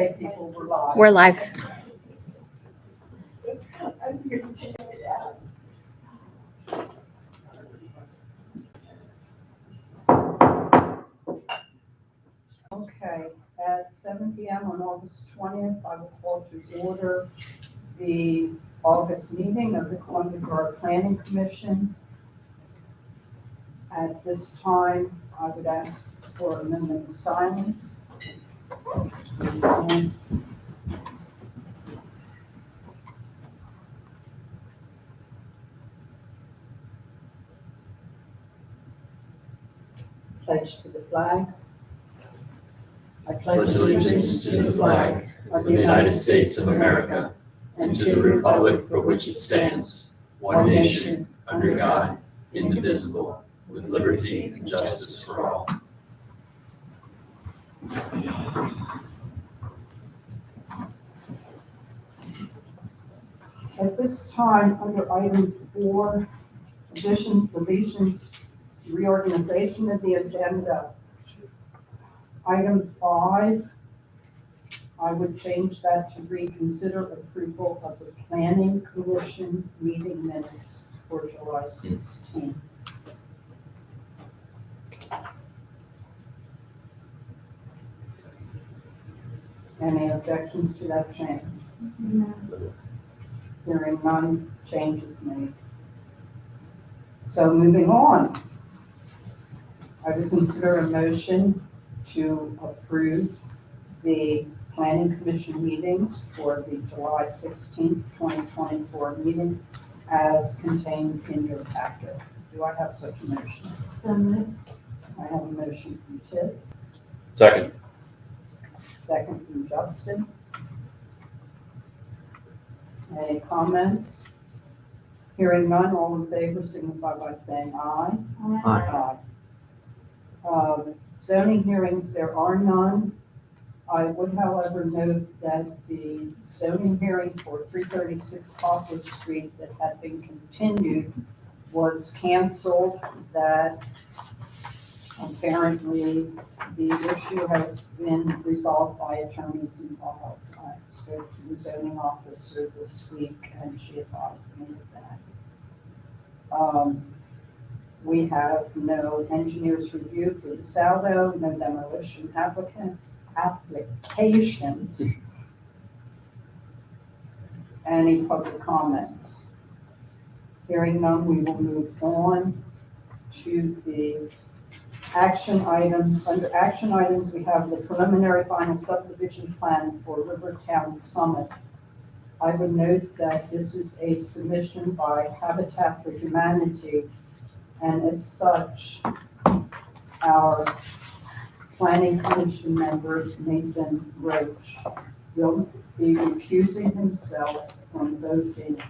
People were live. We're live. Okay, at 7 p.m. on August 20th, I will call to order the August meeting of the Columbia Borough Planning Commission. At this time, I would ask for a minute of silence. Please stand. Pledge to the flag. I Pledge allegiance to the flag of the United States of America and to the republic for which it stands, one nation, under God, indivisible, with liberty and justice for all. At this time, under item 4, additions, deletions, reorganization of the agenda. Item 5, I would change that to reconsider approval of the Planning Commission meeting minutes for July 16th. Any objections to that change? No. Hearing none, changes made. So moving on, I would consider a motion to approve the Planning Commission meetings for the July 16th, 2024 meeting as contained in your packet. Do I have such a motion? So moved. I have a motion from Tiff, Second. second from Justin. Any comments? Hearing none, all in favor signify by saying aye. Aye. Zoning hearings, there are none. I would, however, note that the zoning hearing for 336 Poplar Street that had been continued was canceled. That apparently the issue has been resolved by attorneys involved. I spoke to the zoning officer this week and she advised me of that. We have no engineer's review for the Saldo, no demolition applications. Any public comments? Hearing none, we will move on to the action items. Under action items, we have the preliminary final subdivision plan for Rivertown Summit. I would note that this is a submission by Habitat for Humanity, and as such, our Planning Commission member, Nathan Roach, will be recusing himself from voting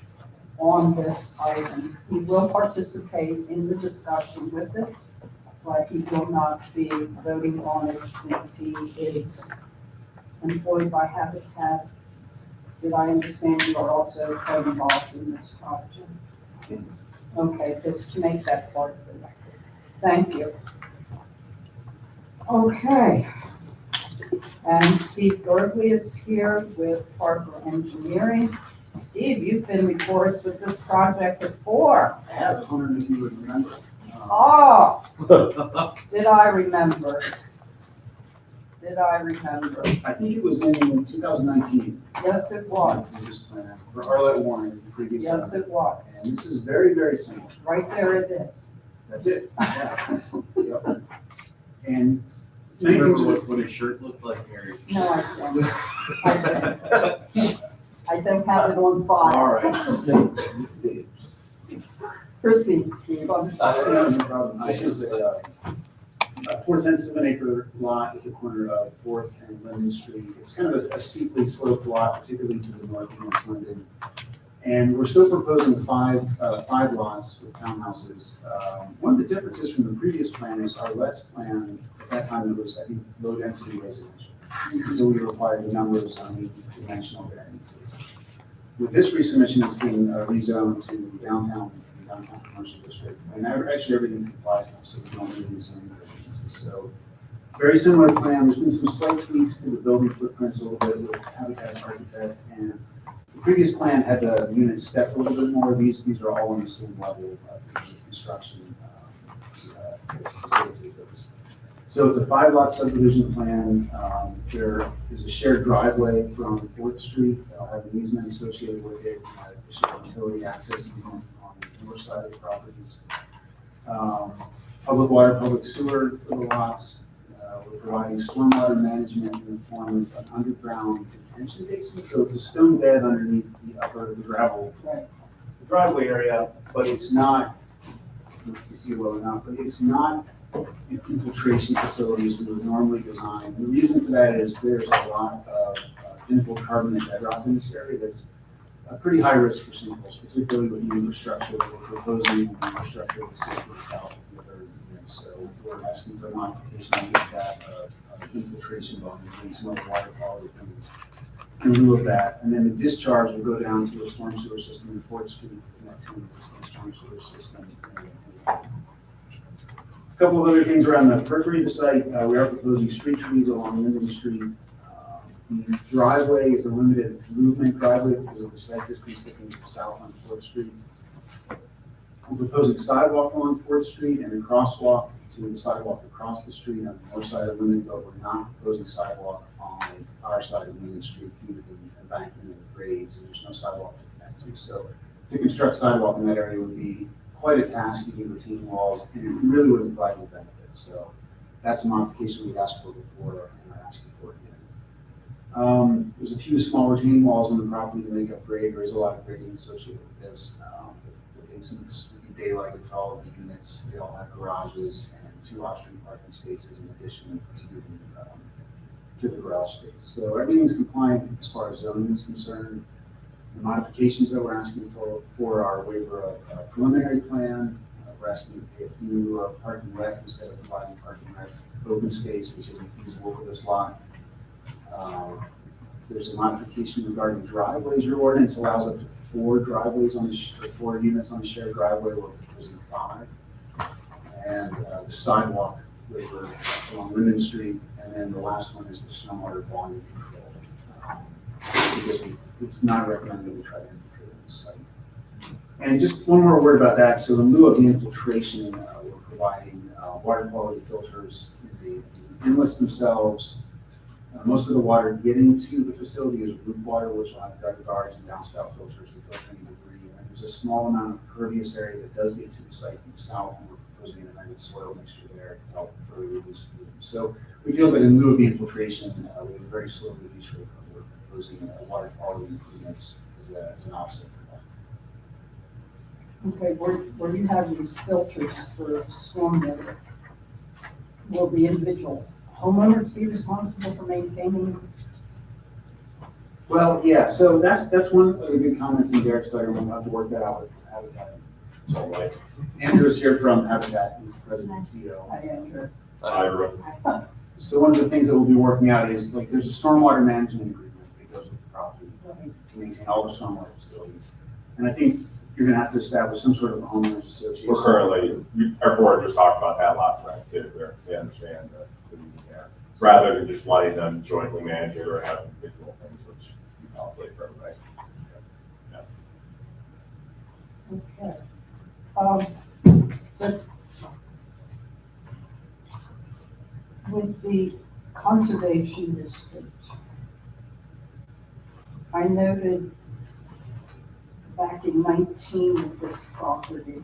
on this item. He will participate in the discussion with it, but he will not be voting on it since he is employed by Habitat. Did I understand you are also co-involved in this project? Okay, just to make that part of the record. Thank you. Okay. And Steve Gergley is here with Harbor Engineering. Steve, you've been before us with this project before. I have, wondering if you would remember. Oh, did I remember? Did I remember? I think it was in 2019. Yes, it was. This plan for Arlette Warren, the previous. Yes, it was. And this is very, very simple. Right there it is. That's it. Yeah. Yep. And Do you remember what his shirt looked like, Harry? No, I don't. I don't have it on file. All right. Proceed, Steve. I'm sorry. No problem. This is a 4/10 of an acre lot at the corner of 4th and Linden Street. It's kind of a steeply sloped lot, particularly to the north of West Linden. And we're still proposing five lots with townhouses. One of the differences from the previous plan is our last plan, at that time, it was, I think, low density residential. So we required a number of zoning dimensional variances. With this resubmission, it's being rezoned to downtown commercial district. And actually everything complies now, so we don't need any zoning variances. So Very similar plan, there's been some slight tweaks to the building footprints a little bit with Habitat's architect, and the previous plan had the units stepped a little bit more. These are all on the same level of construction to facilitate those. So it's a 5-lot subdivision plan. There is a shared driveway from 4th Street. I'll have an easement associated with it, additional utility access easement on the north side of the properties. Public water, public sewer for the lots. We're providing stormwater management in the form of an underground detention basin. So it's a stone bed underneath the gravel the driveway area, but it's not, you can see well enough, but it's not infiltration facilities we would normally design. The reason for that is there's a lot of infiltrate bedrock in this area that's a pretty high risk for sinkholes, particularly with the infrastructure that we're proposing, the infrastructure that's just to the south of the third unit. So we're asking for a modification to make that infiltration volume and some other water quality things in lieu of that. And then the discharge will go down to a storm sewer system in 4th Street to connect to an existing storm sewer system. A couple of other things around the periphery of the site. We are proposing street trees along Linden Street. The driveway is a limited movement driveway because of the site distance looking to the south on 4th Street. We're proposing sidewalk along 4th Street and a crosswalk to the sidewalk across the street on the north side of Linden, but we're not proposing sidewalk on our side of Linden Street due to the embankment and the grades, and there's no sidewalk to connect to. So to construct sidewalk in that area would be quite a task. You need retaining walls, and it really wouldn't provide any benefit. So that's a modification we've asked for before and are asking for again. There's a few small retaining walls on the property to make up grade. There is a lot of grading associated with this. The basements would be daylighted for all of the units. They all have garages and 2 off-street parking spaces in addition to the garage space. So everything's compliant as far as zoning is concerned. The modifications that we're asking for are waiver of preliminary plan. We're asking to pay a few parking rec instead of providing parking rec open space, which isn't feasible for this lot. There's a modification regarding driveways. Your ordinance allows up to 4 driveways on the 4 units on the shared driveway. We're proposing 5. And the sidewalk waiver along Linden Street, and then the last one is the stormwater volume control. Because it's not recommended that we try to infiltrate on the site. And just one more word about that. So in lieu of the infiltration, we're providing water quality filters in the inlets themselves. Most of the water getting to the facility is root water, which will have gutter guards and downspout filters to filter any debris. And there's a small amount of pervious area that does get to the site from the south, and we're proposing an amended soil mixture there to help further reduce pollution. So we feel that in lieu of the infiltration, we have a very slow release rate. We're proposing water quality improvements as an offset to that. Okay, where you have these filters for stormwater, will the individual homeowners be responsible for maintaining? Well, yeah, so that's one of the good comments in Derek's letter. We'll have to work that out with Habitat. It's all right. Andrew's here from Habitat, he's the president and CEO. Hi, Andrew. So one of the things that we'll be working out is, like, there's a stormwater management agreement that goes with the property to maintain all the stormwater facilities. And I think you're gonna have to establish some sort of homeowners association. We're currently, our board just talked about that last night too, they understand the need there. Rather than just letting them jointly manage it or have individual things, which is costly for everybody. Okay. This, with the conservation district, I noted back in 19 with this property,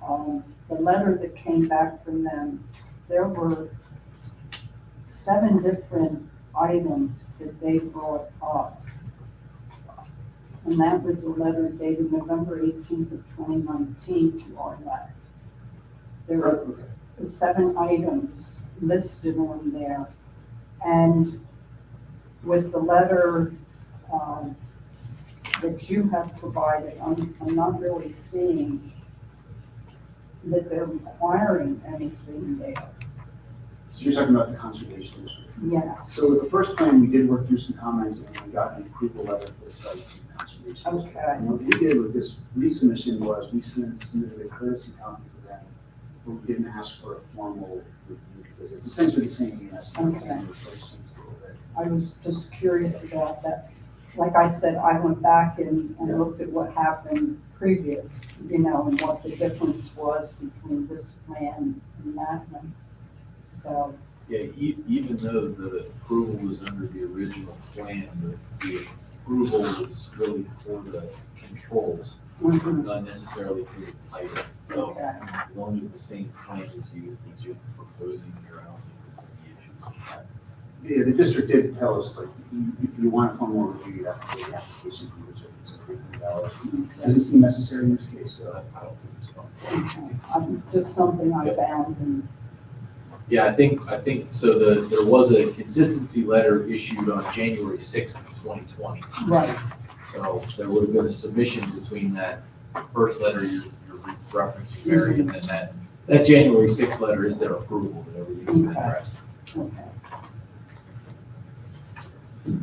the letter that came back from them, there were 7 different items that they brought up. And that was a letter dated November 18th of 2019 to our lab. There were 7 items listed on there. And with the letter that you have provided, I'm not really seeing that they're requiring anything there. So you're talking about the conservation district? Yes. So with the first plan, we did work through some comments and we got an approval letter for the site from the conservation district. Okay. And what we did with this resubmission was we submitted a courtesy copy to them we didn't ask for a formal review because it's essentially the same ES. Okay. It's just changed a little bit. I was just curious about that. Like I said, I went back and looked at what happened previous, and what the difference was between this plan and that one. So, Yeah, even though the approval was under the original plan, the approval was really for the controls, mhm, not necessarily for the title. So okay, as long as the same plan is used as you're proposing here, I don't think there's any issue with that. Yeah, the district did tell us, like, if you want a formal review, you have to do the application fee, which is $300. Doesn't seem necessary in this case, so I don't think so. okay. Just something I found and, Yeah, I think, so there was a consistency letter issued on January 6th of 2020. right, So there would have been a submission between that first letter you're referencing, Mary, and then that January 6th letter is their approval that everything's been addressed. okay.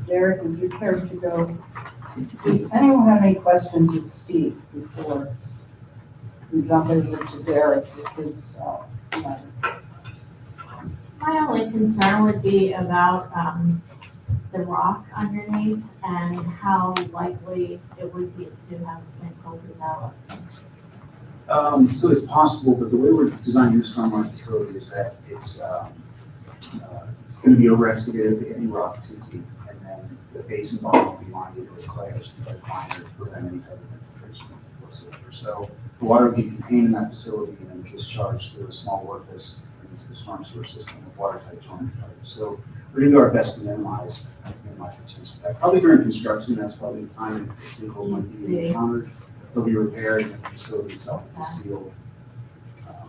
Derek, would you care to go? Does anyone have any questions of Steve before we jump over to Derek with his, letter? My only concern would be about the rock underneath and how likely it would be to have a sinkhole develop. So it's possible, but the way we're designing this stormwater facility is that it's going to be over excavated at any rock 2 feet, and then the basin bottom will be lined either with clay or synthetic liner to prevent any type of infiltration whatsoever. So the water will be contained in that facility and then discharged through a small orifice into the storm sewer system with watertight joint pipe. So we're going to do our best to minimize the chance of that. Probably during construction, that's probably the time the sinkhole might be encountered. They'll be repaired and the facility itself will be sealed.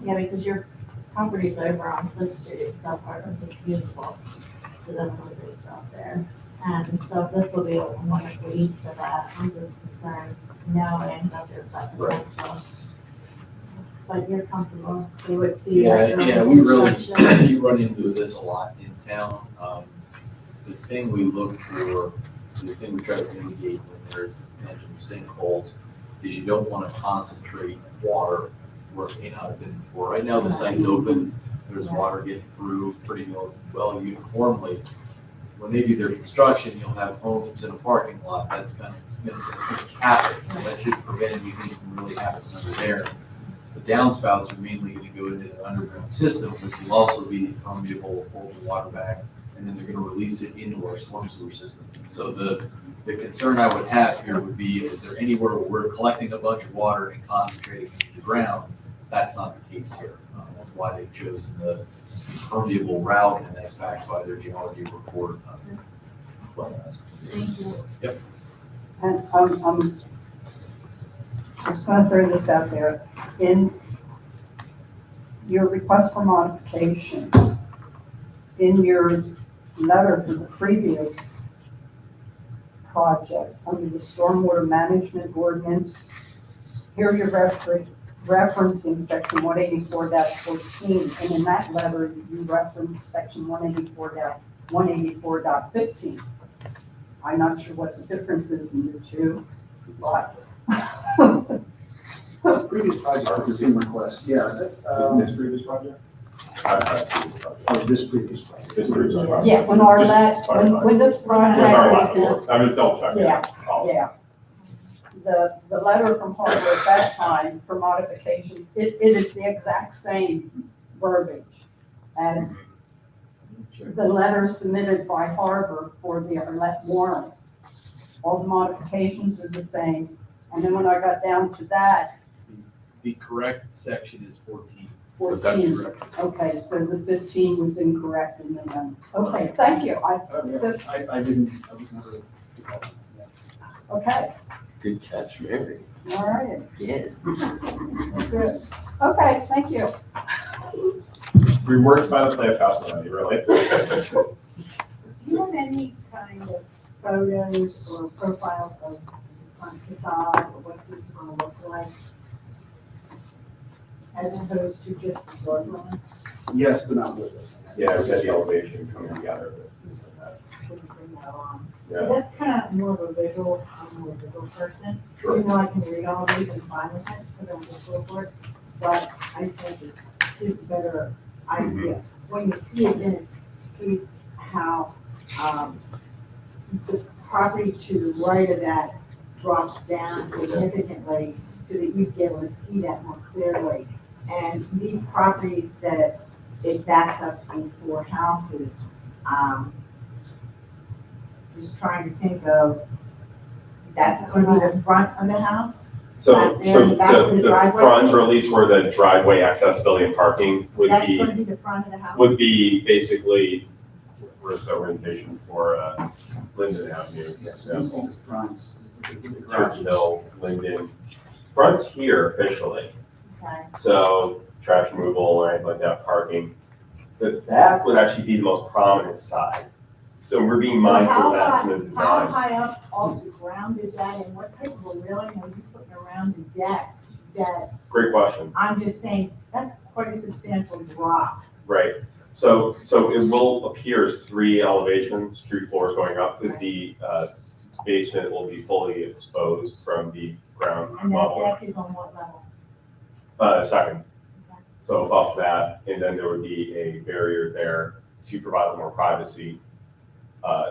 Yeah, because your property's over on Cliff Street itself, are just beautiful. So that's a great job there. And so this will be a wonderful use for that. I'm just concerned knowing that there's that potential. But you're comfortable, you would see. that during Yeah, we construction. you run into this a lot in town. The thing we look for, the thing we try to mitigate when there's potential sinkholes, is you don't want to concentrate water where it may not have been before. Right now, the site's open, there's water getting through pretty well uniformly. When they do their construction, you'll have homes in a parking lot, that's going to happen, so that should prevent anything from really happening under there. The downspouts are mainly going to go into the underground system, which will also be permeable, hold the water back, and then they're going to release it into our storm sewer system. So the concern I would have here would be, is there anywhere where we're collecting a bunch of water and concentrating it into the ground? That's not the case here. That's why they've chosen the permeable route, and that's backed by their geology report. Thank you. And I'm just going to throw this out there. In your request for modifications, in your letter for the previous project, under the stormwater management ordinance, here you're referencing section 184-14, and in that letter, you reference section 184.15. I'm not sure what the difference is in the two, but Previous project was the same request, yeah. This previous project? This previous project. This previous project. yeah, when our when this With our last project report. was, I'm just double checking. Yeah, Oh. yeah. The letter from Harbor at that time for modifications, it is the exact same verbiage as the letter submitted by Harbor for the Arlette warrant. All the modifications are the same, and then when I got down to that, The correct section is 14. 14, okay, so the 15 was incorrect in the number. Okay, thank you, I didn't, I was never. okay, Good catch, Mary. all right, Yeah. that's good. Okay, thank you. We worked by the play fast money, really. Do you have any kind of photos or profiles of the front facade or what this is gonna look like? As opposed to just the flood line? Yes, but not with us. Yeah, we got the elevation coming together. So we bring that on. Yeah. That's kind of more of a visual, I'm more of a visual person. Sure. Even though I can read all these and find with it, put on this report, but I think gives a better idea. When you see it, then it sees how, the property to the right of that drops down significantly so that you'd be able to see that more clearly. And these properties that it backs up to these 4 houses, just trying to think of, that's going to be the front of the house? So, Back there so in the back of the the driveway front, is- or at least where the driveway accessibility and parking would That's be, going to be the front of the house? would be basically, where's the orientation for, Linden Avenue? Yes, Yeah. these old fronts, the Church garages. Hill, Linden. Front's here officially, Okay. so trash removal or anything like that, parking. The back would actually be the most prominent side. So we're being So mindful of that in the how design. high up off the ground is that, and what type of a railing are you putting around the deck? That, Great question. I'm just saying, that's quite a substantial drop. Right. So it will appear as 3 elevations, 3 floors going up, because the basement will be fully exposed from the ground And that level. deck is on what level? Second. So above that, and then there would be a barrier there to provide more privacy,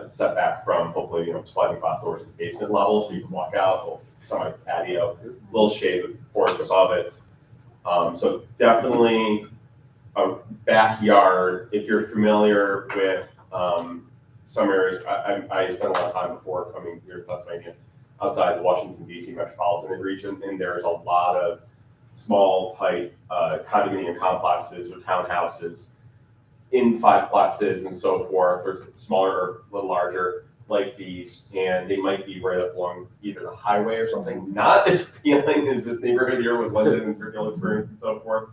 setback from hopefully, sliding glass doors to the basement level, so you can walk out, little semi patio, little shade with porch above it. So definitely a backyard. If you're familiar with some areas, I spent a lot of time before coming here to Pennsylvania, outside the Washington DC metropolitan region, and there's a lot of small type condominium complexes or townhouses in 5-plexes and so forth, or smaller or a little larger like these, and they might be right up along either the highway or something. Not as appealing as this neighborhood here with London and Circular Experience and so forth.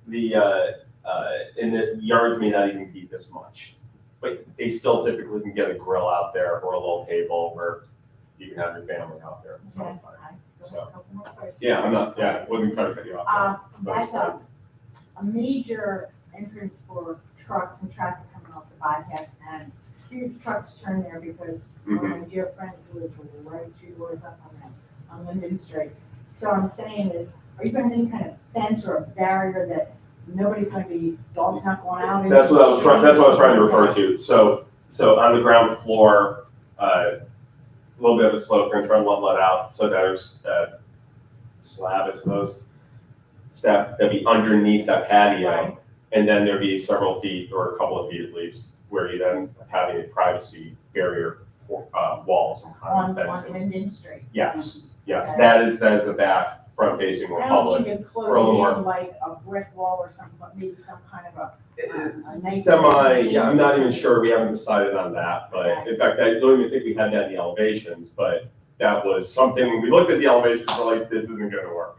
And the yards may not even be this much, but they still typically can get a grill out there or a little table where you can have your family out there at the Okay, same time. I still have a couple more questions. Yeah, wasn't trying to cut you off. That's a major entrance for trucks and traffic coming off the bypass, and huge trucks turn there because one of my dear friends lives right 2 doors up on Linden Street. So I'm saying is, are you going to have any kind of fence or a barrier that nobody's going to be, dogs not going out into? That's what I was trying, that's what I was trying to the street? refer to. So on the ground floor, a little bit of a slope, we're gonna try and let out, so there's a slab, I suppose, step that'd be underneath that patio. Right. And then there'd be several feet, or a couple of feet at least, where you then have a privacy barrier, wall, some kind of On fencing. Linden Street. Yes, Okay. that is the back, front facing more I don't public. need to for a little close more. in like a brick wall or something, but maybe some kind of a nice. Yeah, I'm not even sure, we haven't decided on that, but Okay. in fact, I don't even think we had that in the elevations, but that was something, when we looked at the elevations, we're like, this isn't gonna work.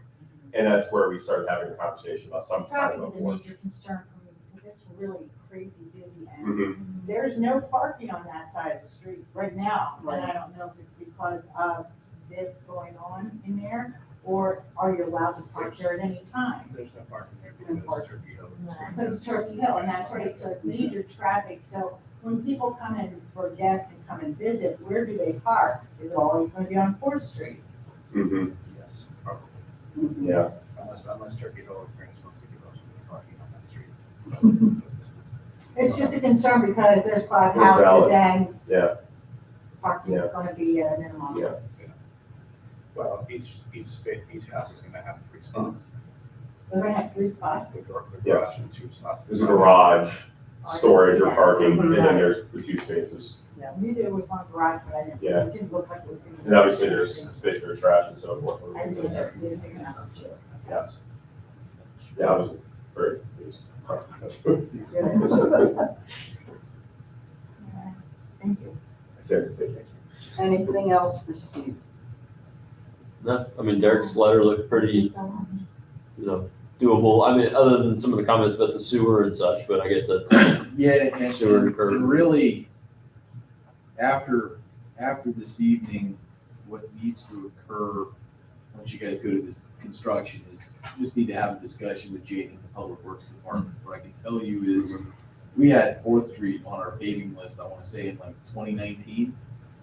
And that's where we started having a conversation about some kind Traffic of a is a porch. major concern for me, because it's really crazy busy, and Mhm. there's no parking on that side of the street right now. And I don't know if it's because of this going on in there, or are you allowed to park there at any time? There's no parking there No because parking. Turkey Hill. Because it's Turkey Hill, and that's right, so it's major traffic, so when people come in for guests and come and visit, where do they park? Is it always gonna be on 4th Street? Mhm. Yes, probably. Yeah, Unless Turkey Hill brings most of the most of the parking on that street. It's just a concern because there's 5 It's houses valid. and yeah, parking is gonna be a minimum. Yeah. Well, each house is gonna have 3 spots. They're gonna have 3 spots. The Yes. garage and 2 spots. there's a garage, Oh, I didn't storage see or that. parking, and then Mhm. there's the 2 spaces. Yeah, we knew there was one garage, but I didn't, Yeah. it didn't look like it was gonna be. And obviously there's space for trash and so forth. I see that, it is big enough. Yes. Yeah, I was very pleased. Good. Thank you. Say thank you. Anything else for Steve? No, I mean, Derek's letter looked pretty, doable. I mean, other than some of the comments about the sewer and such, but I guess that's, Yeah, and Sewer and curb. really, after this evening, what needs to occur, once you guys go to this construction, is you just need to have a discussion with Jane and the Public Works Department. What I can tell you is, we had 4th Street on our paving list, I wanna say in like 2019,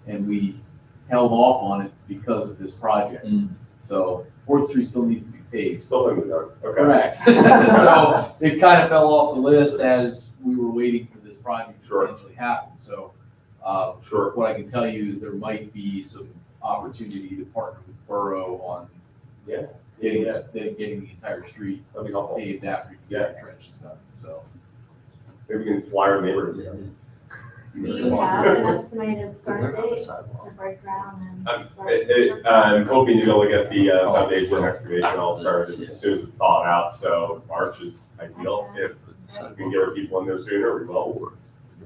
and we held off on it because of this project. Mm. So 4th Street still needs to be paved. Still in the dark, okay. Correct. So it kind of fell off the list as we were waiting for this project to Sure. eventually happen. So, Sure, what I can tell you is there might be some opportunity to partner with Borough on yeah, getting, yeah, getting the entire street that'd be helpful. paved after you get the trenches done, so. Maybe we can fly our neighborhood. Do you have an estimated start date to break ground and I'm start? I'm hoping to be able to get the foundation excavation all started as soon as it's thawed out, so March is ideal. If we can get our people in there sooner, we will.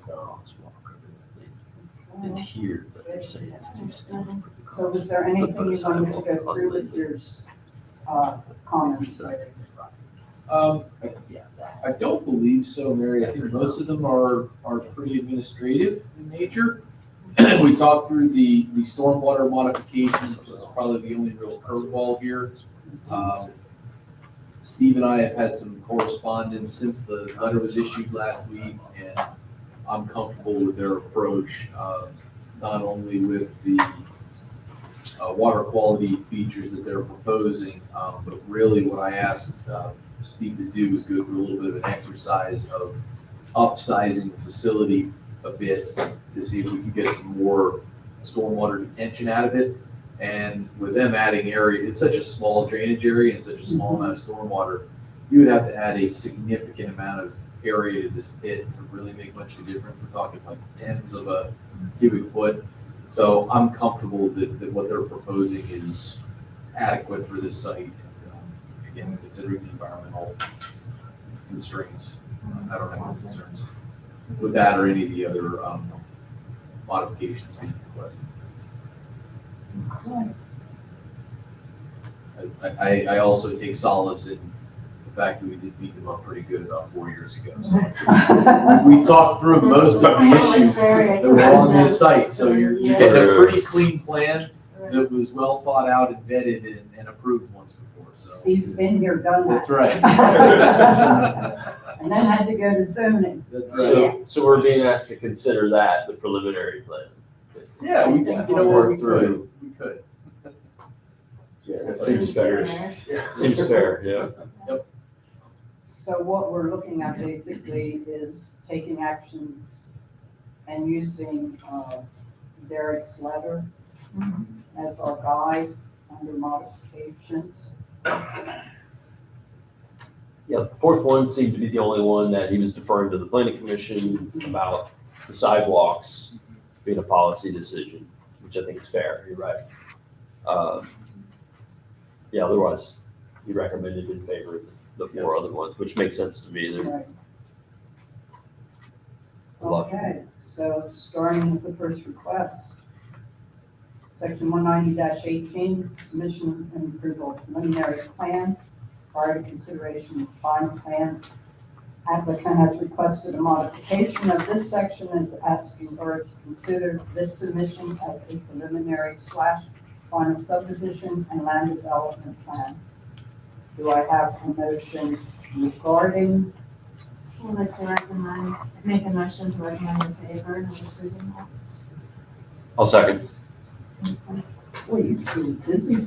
So, It's here, but they're saying it's too steep. So is there anything you wanted to go through with your comments? I don't believe so, Mary. I think most of them are pretty administrative in nature. We talked through the stormwater modifications, which is probably the only real curveball here. Steve and I have had some correspondence since the letter was issued last week, and I'm comfortable with their approach, not only with the water quality features that they're proposing, but really what I asked Steve to do is go through a little bit of an exercise of upsizing the facility a bit to see if we can get some more stormwater detention out of it. And with them adding area, it's such a small drainage area and such a small amount of stormwater, you would have to add a significant amount of area to this pit to really make much of a difference. We're talking like tenths of a cubic foot. So I'm comfortable that what they're proposing is adequate for this site. Again, considering the environmental constraints, I don't have any concerns with that or any of the other modifications being requested. I also take solace in the fact that we did beat them up pretty good about 4 years ago. So we talked through most of the issues that were on this site, so you're getting a pretty clean plan that was well thought out and vetted and approved once before, so. Steve's been here, done that. That's right. And then had to go to zoning. That's right. So we're being asked to consider that, the preliminary plan. Yeah, we, you know what, we could. yeah, Seems fair. Seems fair, yeah. So what we're looking at basically is taking actions and using Derek's letter as our guide under modifications. Yeah, the fourth one seemed to be the only one that he was deferring to the planning commission about the sidewalks being a policy decision, which I think is fair, you're right. Yeah, otherwise, he recommended in favor of the four other ones, which makes sense to me. They're Right. logical. Okay, so starting with the first request. Section 190-18, submission and approval of preliminary plan. Prior to consideration of final plan, applicant has requested a modification of this section and is asking Borough to consider this submission as a preliminary / final subdivision and land development plan. Do I have a motion regarding? I'd like to recommend, make a motion to recommend in favor of approving that. I'll second. Boy, you're really busy.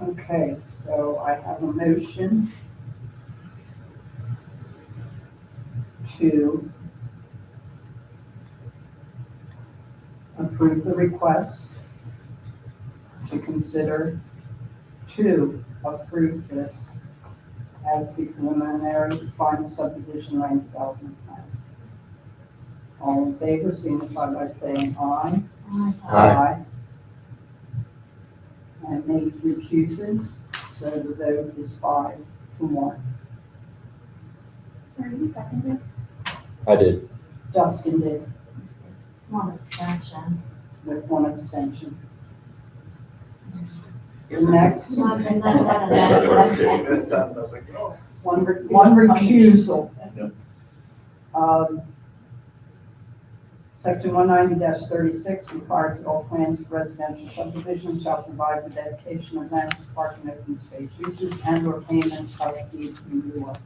Okay, so I have a motion to approve the request, to consider, to approve this as the preliminary final subdivision land development plan. All in favor, signify by saying aye. Aye. And Nate recuses, so the vote is 5-1. Sorry, you seconded? I did. Justin did, One abstention. with 1 abstention. Next, One, and then one That sounds, I was like, oh. one recusal. Yep. Section 190-36 requires that all plans for residential subdivision shall provide the dedication of lands, parking, open space uses, and/or payment of fees in lieu of.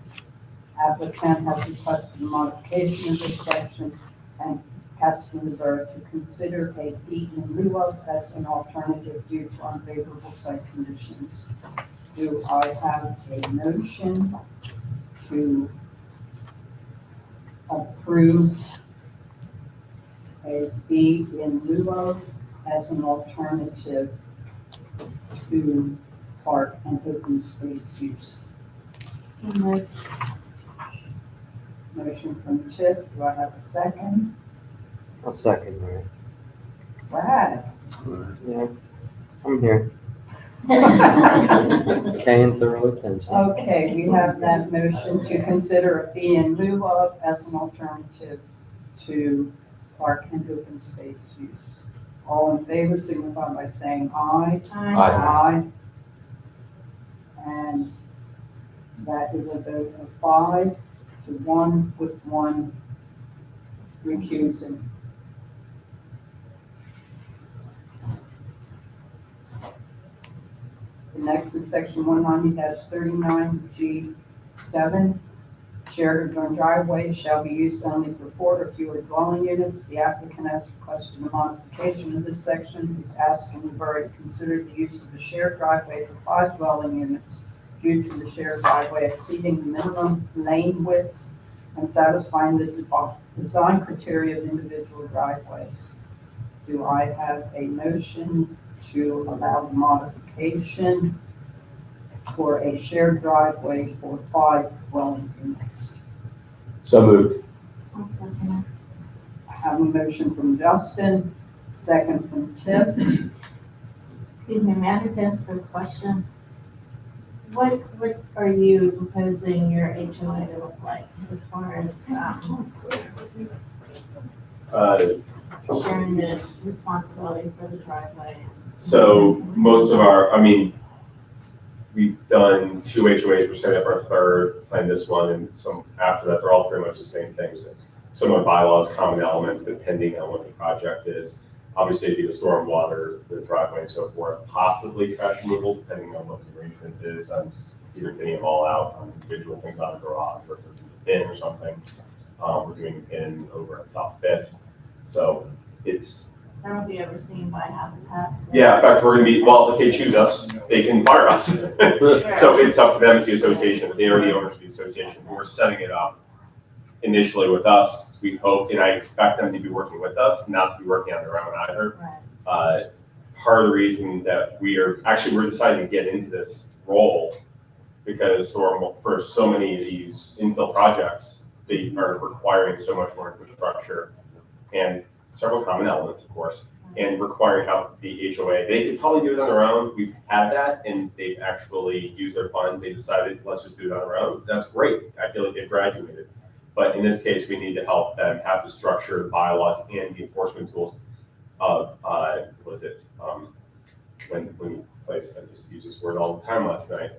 Applicant has requested a modification of this section and asking the borough to consider a fee in lieu of as an alternative due to unfavorable site conditions. Do I have a motion to approve a fee in lieu of as an alternative to park and open space use? Motion from Tiff, do I have a second? I'll second, Mary. Brad? Yeah, I'm here. Paying thorough attention. Okay, we have that motion to consider a fee in lieu of as an alternative to park and open space use. All in favor signify by saying aye. Aye. And that is a vote of 5 to 1 with 1 recusing. The next is section 190-39G7. Shared or joint driveways shall be used only for 4 or fewer dwelling units. The applicant has requested a modification of this section. He's asking the borough to consider the use of a shared driveway for 5 dwelling units due to the shared driveway exceeding the minimum lane widths and satisfying the design criteria of individual driveways. Do I have a motion to allow the modification for a shared driveway for 5 dwelling units? So moved. I'll second I have a motion from Justin, second from Tiff. it. Excuse me, may I just ask a question? What are you proposing your HOA to look like as far as sharing the responsibility for the driveway? So most of our, we've done 2 HOAs, we're setting up our 3rd, plan this one, and some after that, they're all pretty much the same things. Similar bylaws, common elements, depending on what the project is. Obviously, it'd be the stormwater, the driveway and so forth, possibly trash removal, depending on what the arrangement is. Either getting them all out on individual things out of the garage or pin or something. We're doing a pin over at South Fifth. So it's, That will be overseen by Habitat. yeah, in fact, we're gonna be, well, if they choose us, they can fire us. So it's up to them, it's the association, they are the owners of the association, we're setting it up initially with us, we hope, and I expect them to be working with us, not to be working on their own either. Right. Part of the reason that we're deciding to get into this role because for so many of these infill projects, they are requiring so much more infrastructure and several common elements, of course, and requiring how the HOA, they could probably do it on their own. We've had that and they've actually used their funds. They decided, let's just do it on our own. That's great. I feel like they've graduated. But in this case, we need to help them have the structure, the bylaws, and the enforcement tools of, when you place, I just use this word all the time last night,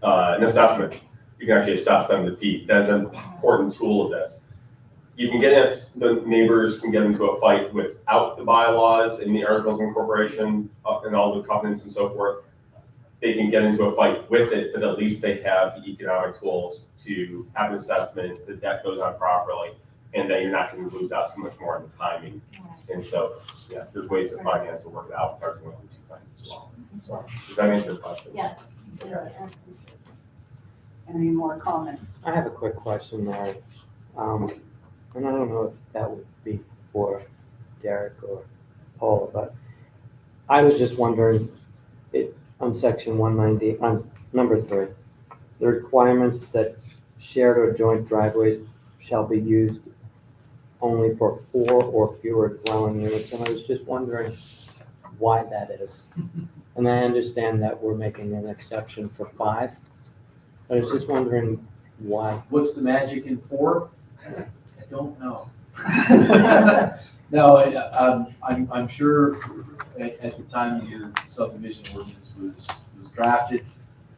an assessment. You can actually assess them to feet. That's an important tool of this. You can get the neighbors can get into a fight without the bylaws and the articles of incorporation and all the covenants and so forth. They can get into a fight with it, but at least they have the economic tools to have an assessment, the debt goes on properly, and that you're not going to lose out too much more on the timing. And so, yeah, there's ways to finance or work it out, with these two things as well. So, does that answer the question? Yeah. Any more comments? I have a quick question, Mary. And I don't know if that would be for Derek or Paul, but I was just wondering, on section 190, on number 3, the requirements that shared or joint driveways shall be used only for 4 or fewer dwelling units, and I was just wondering why that is. And I understand that we're making an exception for 5, but I was just wondering why. What's the magic in 4? I don't know. No, I'm sure at the time that your subdivision ordinance was drafted,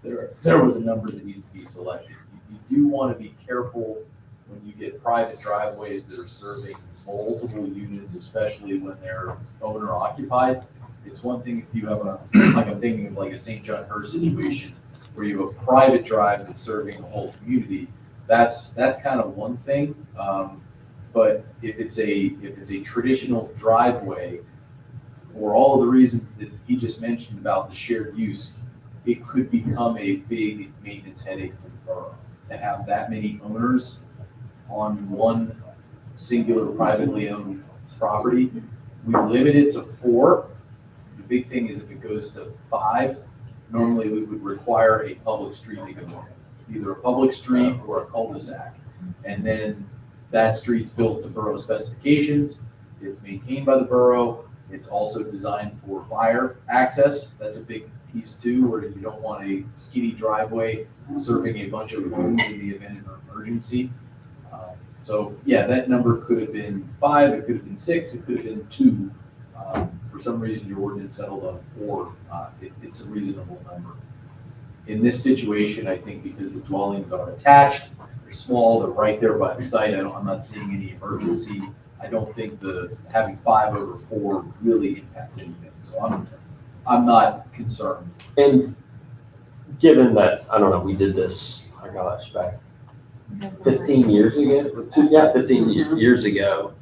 there was a number that needed to be selected. You do want to be careful when you get private driveways that are serving multiple units, especially when they're owner occupied. It's one thing if you have I'm thinking of like a St. John Hurst situation where you have a private drive that's serving a whole community. That's kind of one thing. But if it's a traditional driveway, for all of the reasons that he just mentioned about the shared use, it could become a big maintenance headache for the borough to have that many owners on one singular privately owned property. We limit it to 4. The big thing is if it goes to 5, normally we would require a public street to go in, either a public street or a cul-de-sac. And then that street's built to borough specifications, it's maintained by the borough, it's also designed for fire access. That's a big piece too, where you don't want a skinny driveway serving a bunch of homes in the event of an emergency. So yeah, that number could have been 5, it could have been 6, it could have been 2. For some reason, your ordinance settled on 4. It's a reasonable number. In this situation, I think because the dwellings are attached, they're small, they're right there by the site, I'm not seeing any emergency. I don't think having 5 over 4 really impacts anything. So I'm not concerned. And given that, I don't know, we did this, oh my gosh, back 15 years ago, 15 years ago,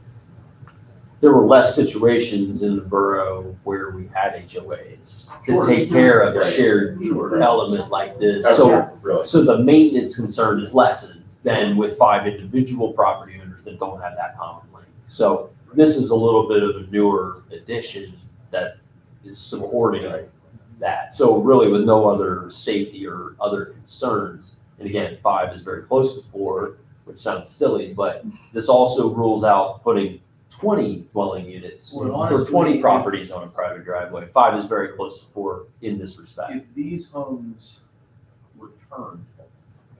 there were less situations in the borough where we had HOAs to take care of a shared element like this. So the maintenance concern is lessened than with 5 individual property owners that don't have that common link. So this is a little bit of a newer addition that is supporting that. So really with no other safety or other concerns, and again, 5 is very close to 4, which sounds silly, but this also rules out putting 20 dwelling units Well, or honestly, 20 properties on a private driveway. 5 is very close to 4 in this respect. If these homes were turned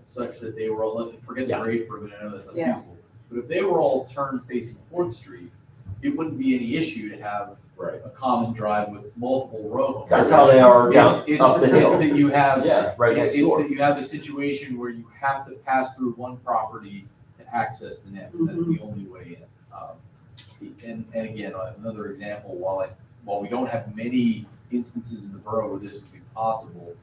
such that they were all, forget the grade for a minute, I know that's Yeah. unfeasible. But if they were all turned facing 4th Street, it wouldn't be any issue to have a common drive with multiple row homes. That's how they are down It's up the hill. that you have, Right next it's door. that you have a situation where you have to pass through one property to access the next. That's the only way in. And again, another example, while we don't have many instances in the borough where this would be possible,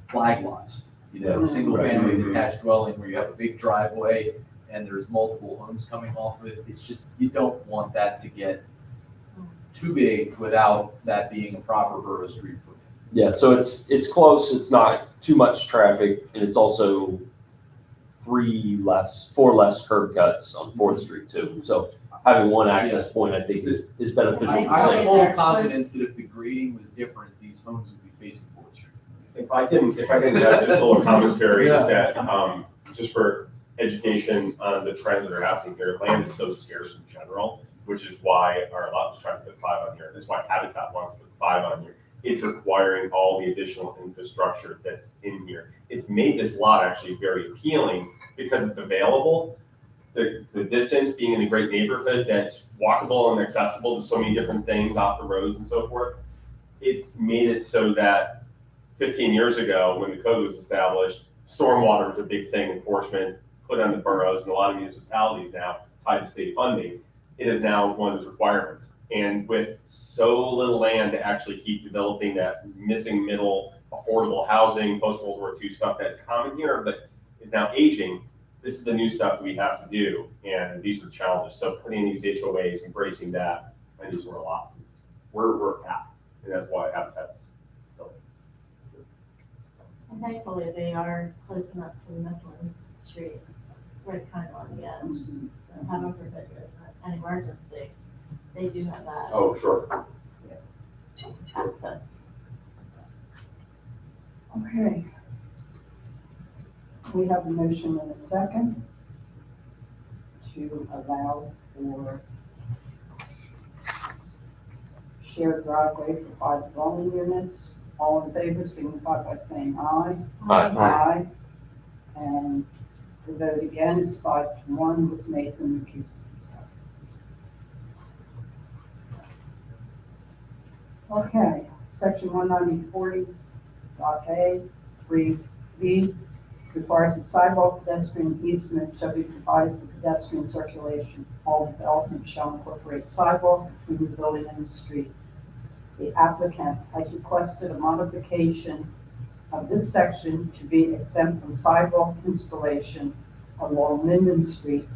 flag lots, single family detached dwelling where you have a big driveway and there's multiple homes coming off of it. It's just, you don't want that to get too big without that being a proper borough street. Yeah, so it's close, it's not too much traffic, and it's also 4 less curb cuts on 4th Street too. So having one access point, I think, is beneficial. I have full confidence that if the grading was different, these homes would be facing 4th Street. If I can add just a little commentary that, just for education on the trends that are happening here, land is so scarce in general, which is why our lot is trying to put 5 on here. That's why Habitat wants to put 5 on here. It's requiring all the additional infrastructure that's in here. It's made this lot actually very appealing because it's available. The distance, being in a great neighborhood that's walkable and accessible to so many different things off the roads and so forth, it's made it so that 15 years ago, when the code was established, stormwater was a big thing, enforcement put on the boroughs and a lot of municipalities now tied to state funding. It is now one of those requirements. And with so little land to actually keep developing that missing middle, affordable housing, post-World War II stuff that's common here, but is now aging, this is the new stuff we have to do, and these are challenges. So putting these HOAs, embracing that, and these were lots, we're at, and that's why Habitat's built. And thankfully, they are close enough to Mifflin Street, right kind of on the edge. So heaven forbid there's an emergency, they do have that Oh, sure. access. Okay. We have a motion and a second to allow for shared driveway for 5 dwelling units. All in favor signify by saying aye. Aye. And the vote again is 5-1 with Nathan recusing himself. Okay, section 19040.A, 3B, requires that sidewalk pedestrian easement shall be provided for pedestrian circulation. All development shall incorporate sidewalk between the building and the street. The applicant has requested a modification of this section to be exempt from sidewalk installation along Linden Street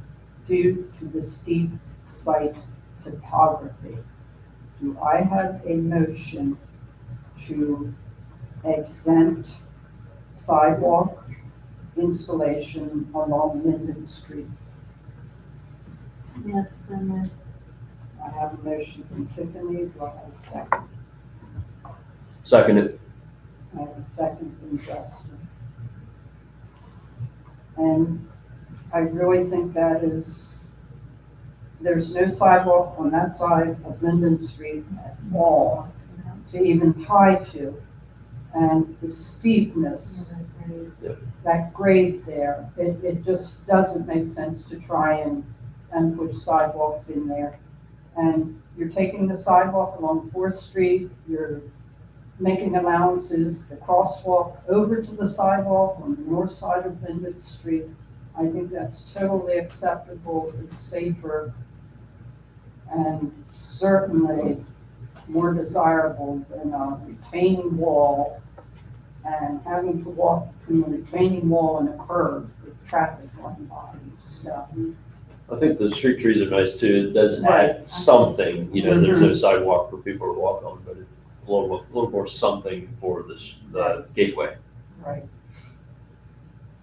due to the steep site topography. Do I have a motion to exempt sidewalk installation along Linden Street? Yes, and then I have a motion from Tiffany, do I have a second? Second it. I have a second from Justin. And I really think that is, there's no sidewalk on that side of Linden Street at all to even tie to. And the steepness, that grade there, it just doesn't make sense to try and push sidewalks in there. And you're taking the sidewalk along 4th Street, you're making allowances, the crosswalk over to the sidewalk on the north side of Linden Street. I think that's totally acceptable, it's safer, and certainly more desirable than a retaining wall and having to walk between a retaining wall and a curb with traffic going by. So, I think the street trees are nice too. It doesn't Right. add something, there's no sidewalk for people to walk on, but a little more something for the gateway. right.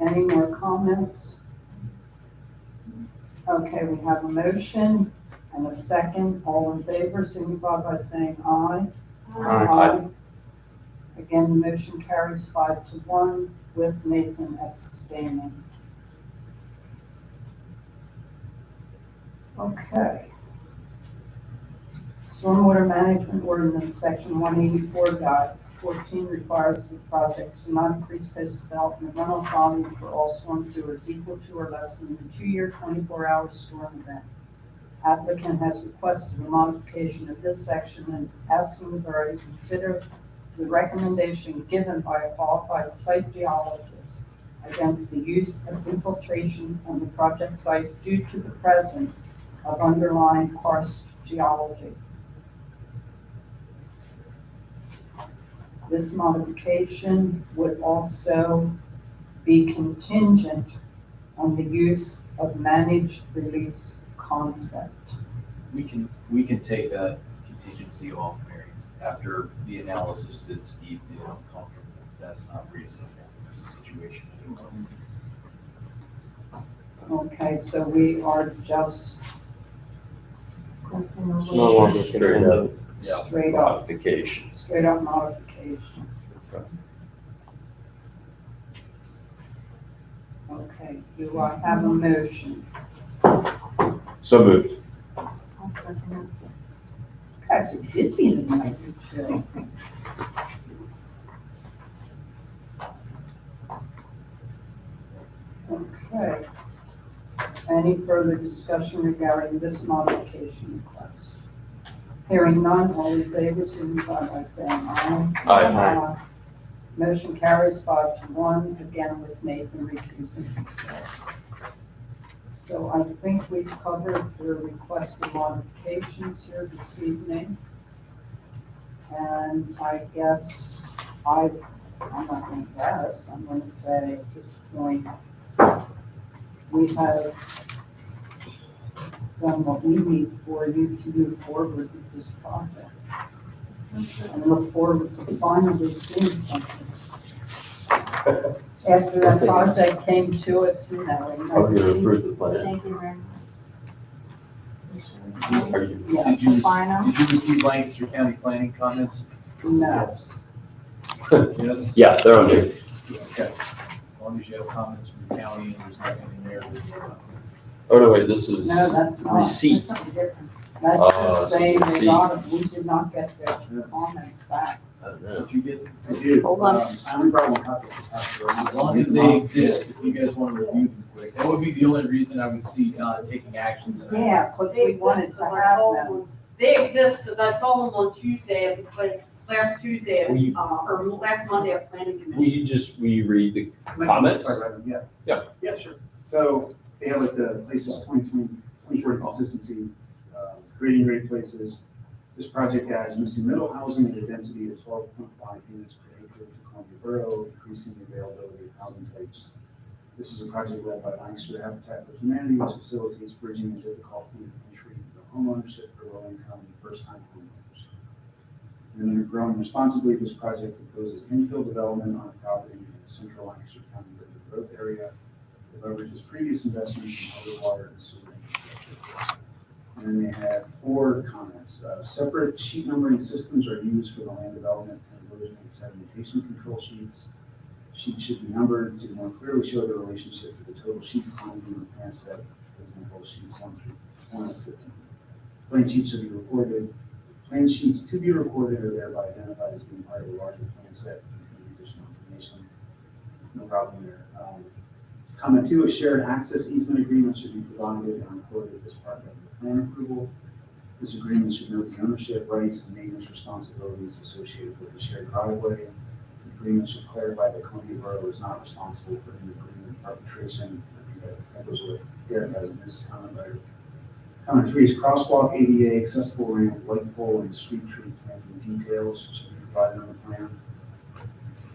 Any more comments? Okay, we have a motion and a second. All in favor, signify by saying aye. Aye. Again, the motion carries 5-1 with Nathan abstaining. Okay. Stormwater Management Ordinance, Section 184.14 requires that projects do not increase post-development runoff volume for all storm sewers equal to or less than the 2-year 24-hour storm event. Applicant has requested a modification of this section and is asking the borough to consider the recommendation given by a qualified site geologist against the use of infiltration on the project site due to the presence of underlying karst geology. This modification would also be contingent on the use of managed release concept. We can take that contingency off, Mary, after the analysis that Steve did. I'm comfortable. That's not reasonable in this situation anymore. Okay, so we are just crossing over. No longer straight up Yeah. straight up modification. modification. Okay, do I have a motion? So moved. I'll second it. Guys are busy tonight, you two. Okay. Any further discussion regarding this modification request? Hearing none, all in favor, signify by saying aye. Aye. Motion carries 5-1, again with Nathan recusing himself. So I think we've covered the requested modifications here this evening. And I guess I'm not going to guess, I'm going to say at this point, we have done what we need for you to move forward with this project. And look forward to finally seeing something. After that project came to us, Are you going to approve the plan? Thank you very much. Are you? Yeah, Did you, Final. did you receive Lancaster County planning comments? no, Yes? Yeah, they're on here. Okay. As long as you have comments from the county and there's nothing in there. Oh, no, wait, this is no, that's not. receipt. That's something different. That's Oh, just saying it's a they got, we did not get their comments back. I don't know. Did you get, I do. Hold on. I only brought one copy. as long as they exist, if you guys want to review them quick, that would be the only reason I would see taking actions. Yeah, because we wanted to have them. They exist because I saw them on Tuesday, at the last Tuesday, We- or last Monday at planning commission. We read the comments? Yeah. Yeah. Yeah, sure. So they have like the places 2040 consistency, grading rate places. This project adds missing middle housing at a density of 12.5 units per acre to Columbia Borough, increasing the availability of housing types This is a project led by Lancaster Habitat for Humanity, which facilitates bridging a difficult point of entry into homeownership for low-income and first-time homeowners. And under Growing Responsibly, this project proposes infill development on a property in the central Lancaster County urban growth area that leverages previous investments in other water and sewer infrastructure. And then they had 4 comments. Separate sheet numbering systems are used for the land development and erosion and sedimentation control sheets. Sheets should be numbered to more clearly show the relationship to the total sheet quantity in the plan set, for example, sheets 1 through 115. Plan sheets should be recorded. Plan sheets to be recorded are thereby identified as being part of a larger plan set containing additional information. No problem there. Comment 2, a shared access easement agreement should be provided and recorded as part of the plan approval. This agreement should note the ownership, rights, and maintenance responsibilities associated with the shared driveway. The agreement should clarify that Columbia Borough is not responsible for any agreement arbitration. I think that goes with Derek has in his comment letter. Comment 3 is crosswalk, ADA, accessible ramp, light pole, and street tree planting details should be provided on the plan.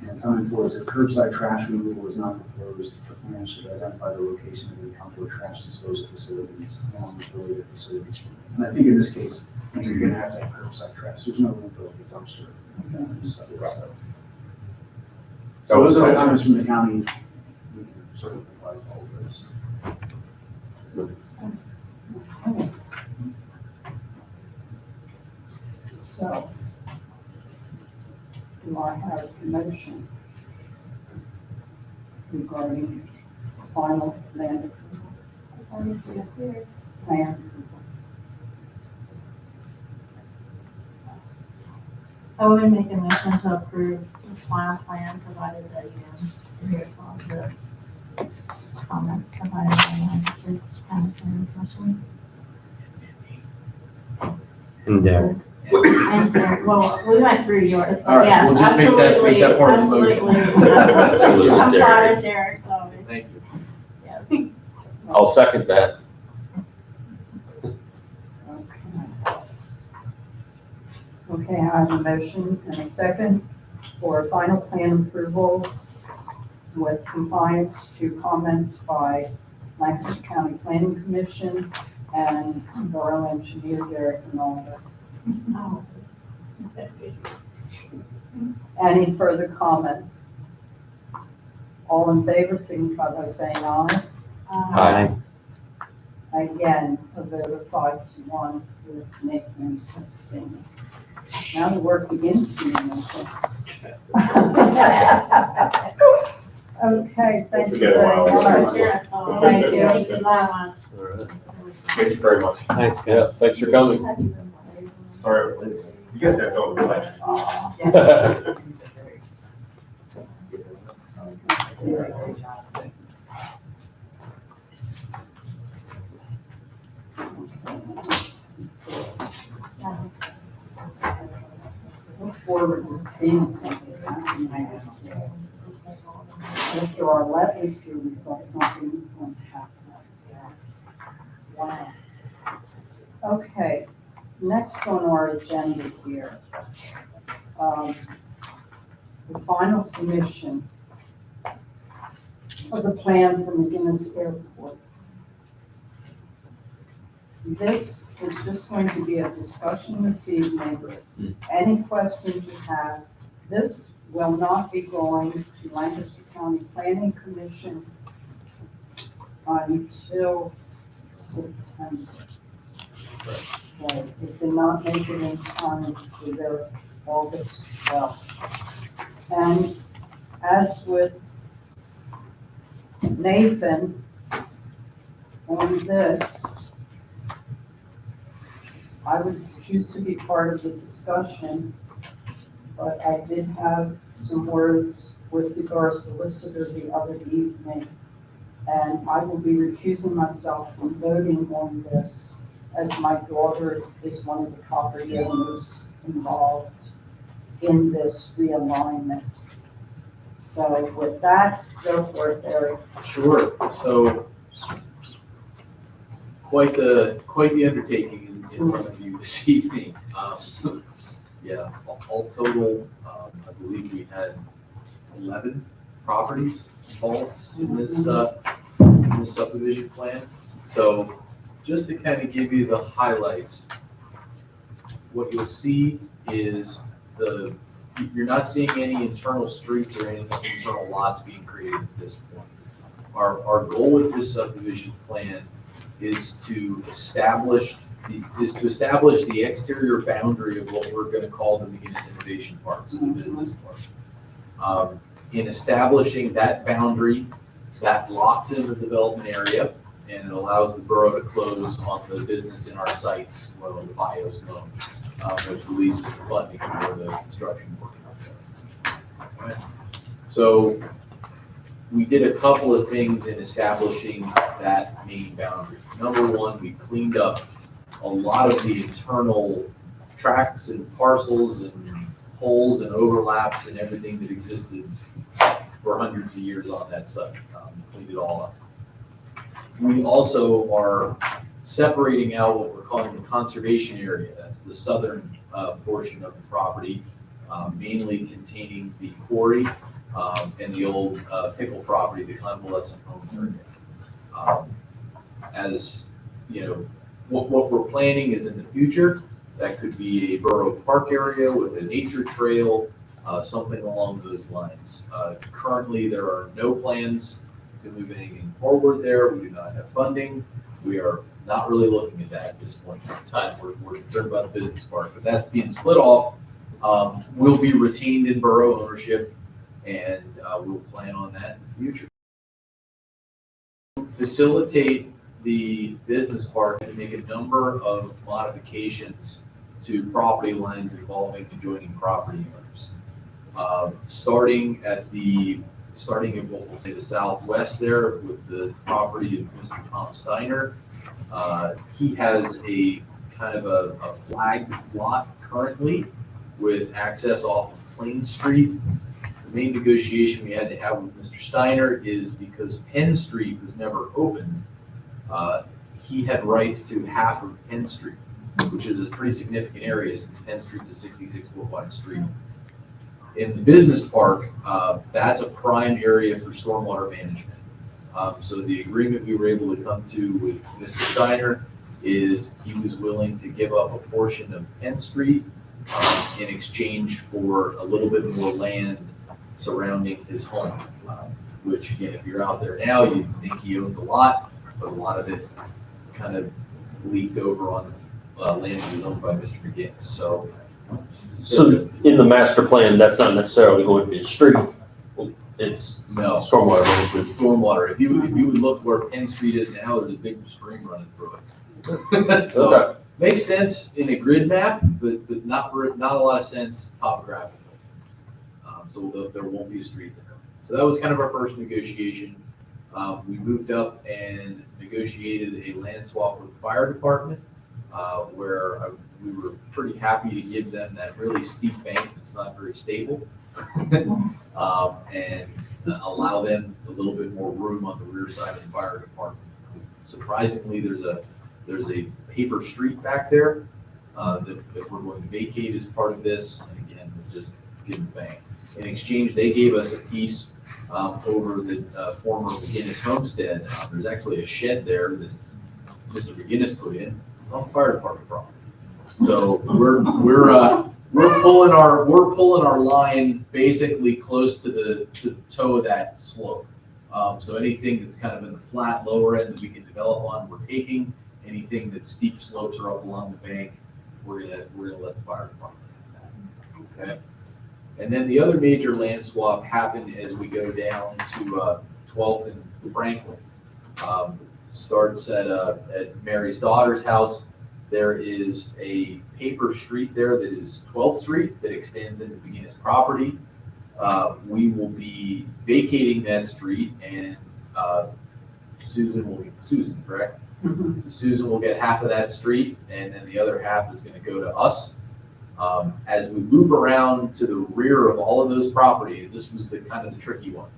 And comment 4 is that curbside trash removal is not proposed. The plan should identify the location of the outdoor trash disposal facilities along with related facilities. And I think in this case, you're going to have curbside trash. There's no room for like a dumpster. So those are the comments from the county. We can sort of apply all of this. So, do I have a motion regarding final land plan? I would make a motion to approve this final plan provided that here's all the comments provided by Lancaster County Planning Commission. And Derek. And well, we went through yours, All but right, yes, we'll just make absolutely, that part of the motion. absolutely. Absolutely, I'm Derek. proud of Derek, so, Thank you. yeah. I'll second that. Okay, I have a motion and a second for final plan approval with compliance to comments by Lancaster County Planning Commission and Borough Engineer Derek Rinaldo. Oh. Any further comments? All in favor, signify by saying aye. Aye. Again, a vote of 5-1 with Nick and abstaining. Now the work begins. Okay, thank you very much. Thank you. Thank you very much. All right. Thank you very much. Thanks, guys. Thanks for coming. Sorry, you guys have no relation. Look forward to seeing something happen. If there are letters here, we've got something that's going to happen. Wow. Okay, next on our agenda here, the final submission of the plan for McGinnis Airport. This is just going to be a discussion this evening. Any questions you have, this will not be going to Lancaster County Planning Commission until September. Okay, it did not make it in time for their August 12th. And as with Nathan on this, I would choose to be part of the discussion, but I did have some words with our solicitor the other evening, and I will be recusing myself from voting on this as my daughter is one of the property owners involved in this realignment. So with that, go for it, Eric. Sure, so quite the undertaking in front of you this evening. Yeah, all total, I believe we had 11 properties involved in this subdivision plan. So just to kind of give you the highlights, what you'll see is you're not seeing any internal streets or any internal lots being created at this point. Our goal with this subdivision plan is to establish the exterior boundary of what we're going to call the McGinnis Innovation Park, so the business park. In establishing that boundary, that locks in the development area, and it allows the borough to close on the business in our sites, well, the BIOS loan, which releases the funding for the construction work out there. So we did a couple of things in establishing that main boundary. Number one, we cleaned up a lot of the internal tracts and parcels and holes and overlaps and everything that existed for hundreds of years on that site. Cleaned it all up. We also are separating out what we're calling the conservation area. That's the southern portion of the property, mainly containing the quarry and the old pickle property, the convalescent home area. As you know, what we're planning is in the future, that could be a borough park area with a nature trail, something along those lines. Currently, there are no plans to move anything forward there. We do not have funding. We are not really looking at that at this point in time. We're concerned about the business park, but that's being split off. Will be retained in borough ownership, and we'll plan on that in the future. Facilitate the business park and make a number of modifications to property lines involving adjoining property owners. Starting in what we'll say the southwest there with the property of Mr. Tom Steiner. He has a kind of a flag lot currently with access off of Plain Street. The main negotiation we had to have with Mr. Steiner is because Penn Street was never opened, he had rights to half of Penn Street, which is a pretty significant area since Penn Street's a 66-foot wide street. In the business park, that's a prime area for stormwater management. So the agreement we were able to come to with Mr. Steiner is he was willing to give up a portion of Penn Street in exchange for a little bit more land surrounding his home, which again, if you're out there now, you think he owns a lot, but a lot of it kind of leaked over on land that was owned by Mr. McGinnis. So in the master plan, that's not necessarily going to be a street. It's no stormwater management. Stormwater. If you would look where Penn Street is now, there's a big stream running through it. So Okay. makes sense in a grid map, but not a lot of sense topographically. So there won't be a street there. So that was kind of our first negotiation. We moved up and negotiated a land swap with the fire department, where we were pretty happy to give them that really steep bank that's not very stable, and allow them a little bit more room on the rear side of the fire department. Surprisingly, there's a paper street back there that we're going to vacate as part of this, and again, just give them bank. In exchange, they gave us a piece over the former McGinnis homestead. There's actually a shed there that Mr. McGinnis put in. It's on fire department property. So we're pulling our line basically close to the toe of that slope. So anything that's kind of in the flat lower end that we can develop on, we're taking. Anything that steep slopes are up along the bank, we're gonna let the fire department have that. Okay. And then the other major land swap happened as we go down to 12th and Franklin. Starts at Mary's daughter's house. There is a paper street there that is 12th Street that extends into McGinnis property. We will be vacating that street, and Susan, correct? Mm-hmm. Susan will get half of that street, and then the other half is going to go to us. As we loop around to the rear of all of those properties, this was the kind of the tricky one.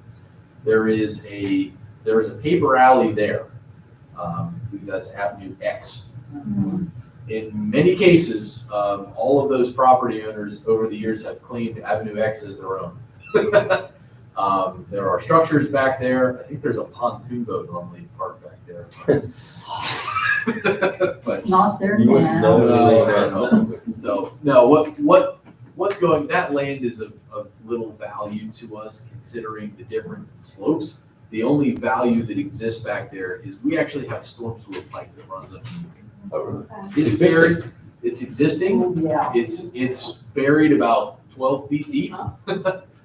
There is a paper alley there. That's Avenue X. Mm-hmm. In many cases, all of those property owners over the years have claimed Avenue X as their own. There are structures back there. I think there's a pontoon boat normally parked back there. But It's not there You wouldn't now. know. So, no, what's going, that land is of little value to us considering the different slopes. The only value that exists back there is we actually have a storm sewer pipe that runs underneath. It's buried, it's existing, Oh, yeah, it's buried about 12 feet deep.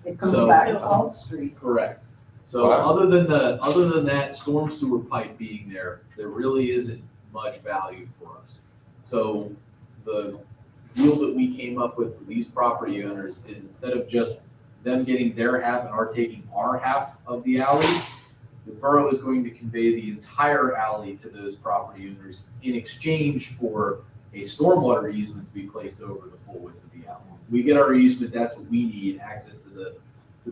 it comes So- back to Fall Street. Correct. So Wow. other than that storm sewer pipe being there, there really isn't much value for us. So the deal that we came up with these property owners is instead of just them getting their half and our taking our half of the alley, the borough is going to convey the entire alley to those property owners in exchange for a stormwater easement to be placed over the full width of the alley. We get our easement, that's what we need, access to the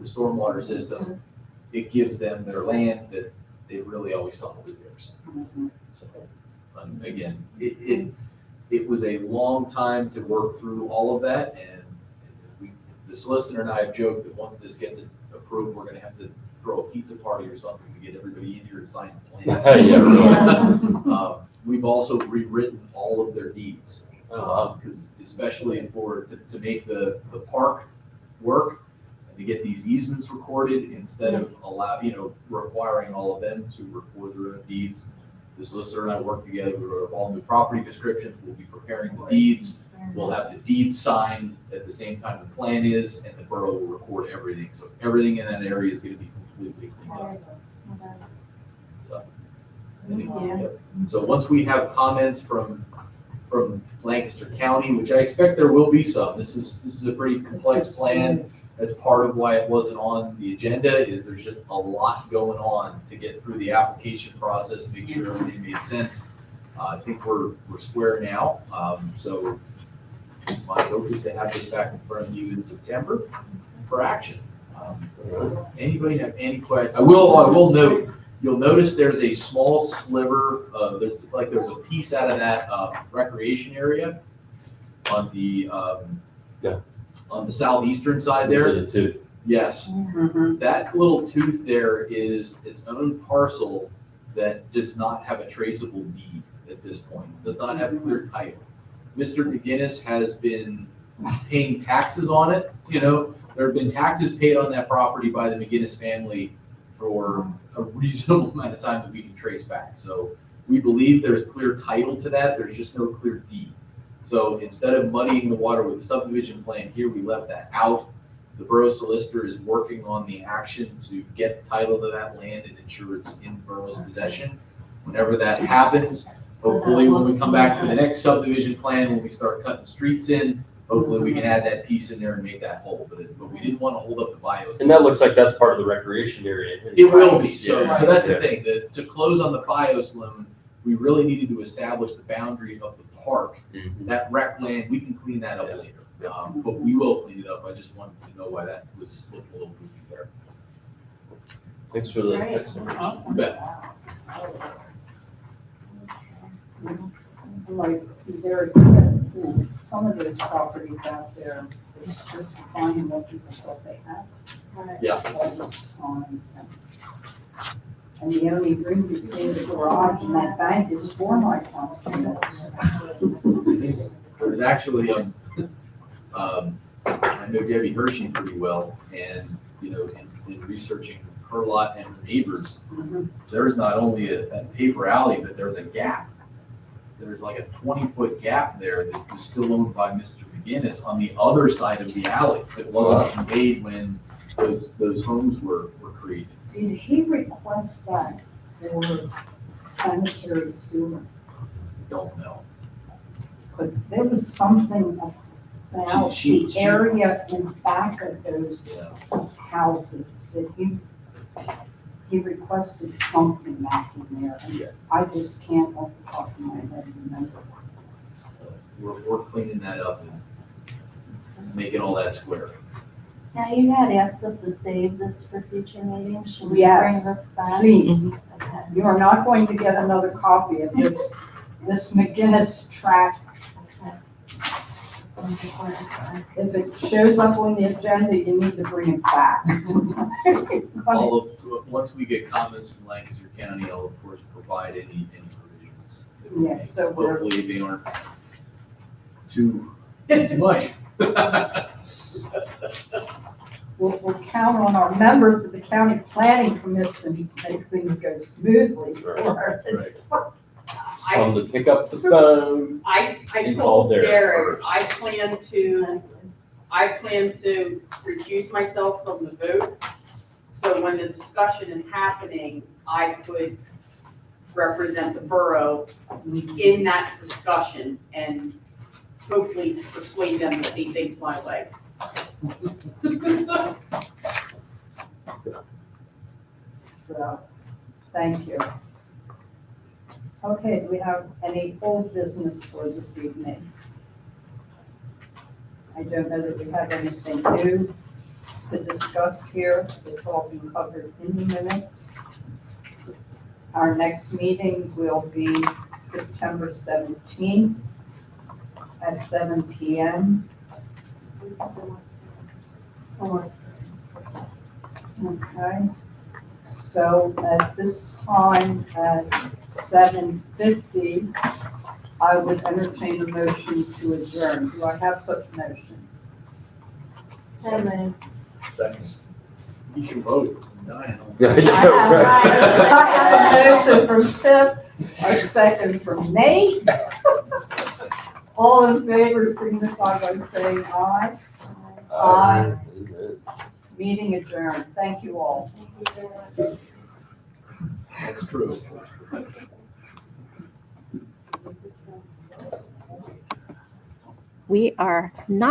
stormwater system. It gives them their land that they really always thought was theirs. Mhm. So, again, it was a long time to work through all of that, and the solicitor and I have joked that once this gets approved, we're gonna have to throw a pizza party or something to get everybody in here to sign the plan. Yeah, really. We've also rewritten all of their deeds. Oh, wow. Because especially to make the park work, and to get these easements recorded, instead of requiring all of them to record their own deeds. The solicitor and I worked together, we wrote all new property descriptions, we'll be preparing the deeds, we'll have the deeds signed at the same time the plan is, and the borough will record everything, so everything in that area is gonna be completely cleaned up. So, Yeah. so once we have comments from Lancaster County, which I expect there will be some, this is a pretty complex plan. That's part of why it wasn't on the agenda, is there's just a lot going on to get through the application process, make sure everything made sense. I think we're square now, so my hope is to have this back in front of you in September for action. Anybody have any questions? I will note, you'll notice there's a small sliver of, it's like there's a piece out of that recreation area on the on the southeastern side there. Is it a tooth? Yes, Mhm. that little tooth there is its own parcel that does not have a traceable deed at this point, does not have clear title. Mr. McGinnis has been paying taxes on it, there have been taxes paid on that property by the McGinnis family for a reasonable amount of time that we can trace back. So we believe there's clear title to that, there's just no clear deed. So instead of muddying the water with the subdivision plan here, we left that out. The borough solicitor is working on the action to get title to that land and ensure it's in the borough's possession. Whenever that happens, hopefully when we come back for the next subdivision plan, when we start cutting streets in, hopefully we can add that piece in there and make that whole, but we didn't want to hold up the bios. And that looks like that's part of the recreation area. It will be, so Yeah. that's the Yeah. thing, to close on the BIOS loan, we really needed to establish the boundary of the park. Mhm. That rec land, we can clean that up Yeah. later, but we will clean it up, I just wanted to know why that was looking a little goofy there. Thanks for the Great. explanation. Awesome. Bet. Like, Derek said, some of those properties out there, it's just finding what people thought they had. Yeah. All this time. And the only room between the garage and that bank is for my function. There's actually, I know Debbie Hershey pretty well, and, in researching her lot and her neighbors, there's not only a paper alley, but there's a gap. There's like a 20-foot gap there that was still owned by Mr. McGinnis on the other side of the alley that wasn't conveyed when those homes were created. Did he request that for sanitary sewer? Don't know. Because there was something about She- the area in back of those Yeah. houses that he requested something back in there. And Yeah. I just can't off the top of my head remember. So we're cleaning that up and making all that square. Now, you had asked us to save this for future meetings. Should we Yes. bring this back? Please, Okay. you are not going to get another copy of this McGinnis tract. Okay. So If it shows up on the agenda, you need to bring it back. All of, once we get comments from Lancaster County, I'll of course provide any provisions. that we Yeah, make. so we're- Hopefully they aren't too much. We'll count on our members of the county planning commission to make things go smoothly for us. Right. Tell them to pick up the phone. I And told call Derek Derek, first. I plan to recuse myself from the vote. So when the discussion is happening, I could represent the borough in that discussion and hopefully persuade them to see things my way. So, thank you. Okay, do we have any old business for this evening? I don't know that we have anything new to discuss here. It's all been covered in the minutes. Our next meeting will be September 17th at 7 p.m. Okay, so at this time, at 7:50, I would entertain a motion to adjourn. Do I have such a motion? Second. You can vote. Diane. I have a motion from Pip, a second from Nate. All in favor signify by saying aye. Aye. Meeting adjourned. Thank you all. That's true. We are not